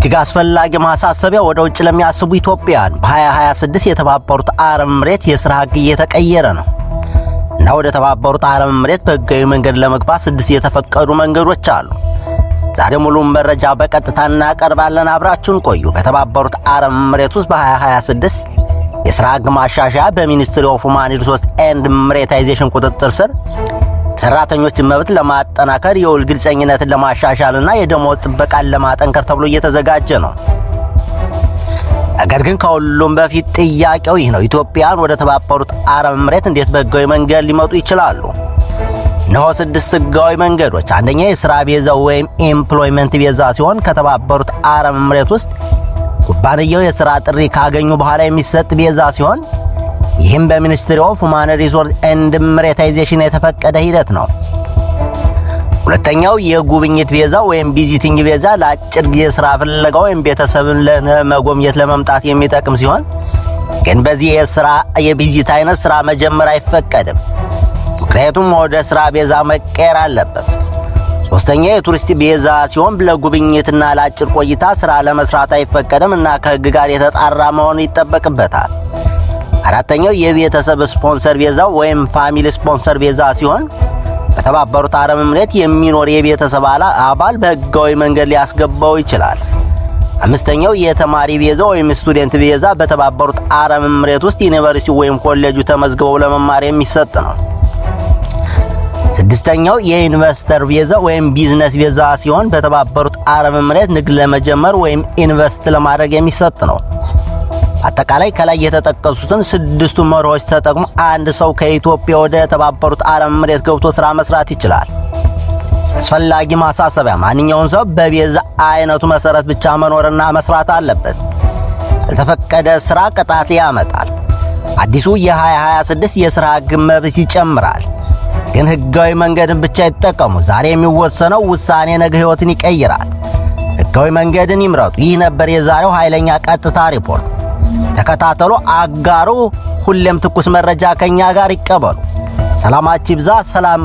እጅግ አስፈላጊ ማሳሰቢያ ወደ ውጭ ለሚያስቡ ኢትዮጵያውያን በ2026 የተባበሩት አረብ ኤምሬት የሥራ ሕግ እየተቀየረ ነው እና ወደ ተባበሩት አረብ ኤምሬት በሕጋዊ መንገድ ለመግባት 6 የተፈቀዱ መንገዶች አሉ። ዛሬ ሙሉውን መረጃ በቀጥታ እናቀርባለን። አብራችሁን ቆዩ። በተባበሩት አረብ ኤምሬት ውስጥ በ2026 የሥራ ሕግ ማሻሻያ በሚኒስትሪ ኦፍ ሁማን ሪሶርስ ኤንድ ኤምሬታይዜሽን ቁጥጥር ስር ሰራተኞችን መብት ለማጠናከር የውል ግልጸኝነትን ለማሻሻልና የደሞዝ ጥበቃን ለማጠንከር ተብሎ እየተዘጋጀ ነው። ነገር ግን ከሁሉም በፊት ጥያቄው ይህ ነው። ኢትዮጵያን ወደ ተባበሩት አረብ ኤምሬት እንዴት በሕጋዊ መንገድ ሊመጡ ይችላሉ? እነሆ 6 ሕጋዊ መንገዶች። አንደኛ የሥራ ቪዛ ወይም ኤምፕሎይመንት ቪዛ ሲሆን ከተባበሩት አረብ ኤምሬት ውስጥ ኩባንያው የሥራ ጥሪ ካገኙ በኋላ የሚሰጥ ቪዛ ሲሆን ይህም በሚኒስትሪ ኦፍ ሁማን ሪሶርስ ኤንድ ኤምሬታይዜሽን የተፈቀደ ሂደት ነው። ሁለተኛው የጉብኝት ቪዛ ወይም ቪዚቲንግ ቪዛ ለአጭር ጊዜ ሥራ ፍለጋ ወይም ቤተሰብን ለመጎብኘት ለመምጣት የሚጠቅም ሲሆን ግን በዚህ የቪዚት አይነት ሥራ መጀመር አይፈቀድም፣ ምክንያቱም ወደ ሥራ ቪዛ መቀየር አለበት። ሶስተኛ የቱሪስት ቪዛ ሲሆን ለጉብኝትና ለአጭር ቆይታ ሥራ ለመስራት አይፈቀድም እና ከሕግ ጋር የተጣራ መሆን ይጠበቅበታል። አራተኛው የቤተሰብ ስፖንሰር ቪዛ ወይም ፋሚሊ ስፖንሰር ቪዛ ሲሆን በተባበሩት አረብ ኤምሬት የሚኖር የቤተሰብ አባል በሕጋዊ መንገድ ሊያስገባው ይችላል። አምስተኛው የተማሪ ቪዛ ወይም ስቱደንት ቪዛ በተባበሩት አረብ ኤምሬት ውስጥ ዩኒቨርሲቲ ወይም ኮሌጁ ተመዝግበው ለመማር የሚሰጥ ነው። ስድስተኛው የኢንቨስተር ቪዛ ወይም ቢዝነስ ቪዛ ሲሆን በተባበሩት አረብ ኤምሬት ንግድ ለመጀመር ወይም ኢንቨስት ለማድረግ የሚሰጥ ነው። አጠቃላይ ከላይ የተጠቀሱትን 6 መርሆች ተጠቅሞ አንድ ሰው ከኢትዮጵያ ወደ ተባበሩት አረብ ኤምሬት ገብቶ ሥራ መስራት ይችላል። አስፈላጊ ማሳሰቢያ፣ ማንኛውም ሰው በቪዛ አይነቱ መሰረት ብቻ መኖርና መስራት አለበት። ያልተፈቀደ ሥራ ቅጣት ያመጣል። አዲሱ የ2026 የሥራ ሕግ መብት ይጨምራል። ግን ሕጋዊ መንገድን ብቻ ይጠቀሙ። ዛሬ የሚወሰነው ውሳኔ ነገ ሕይወትን ይቀይራል። ሕጋዊ መንገድን ይምረጡ። ይህ ነበር የዛሬው ኃይለኛ ቀጥታ ሪፖርት። ተከታተሉ፣ አጋሩ። ሁሌም ትኩስ መረጃ ከኛ ጋር ይቀበሉ። ሰላማችሁ ይብዛ። ሰላም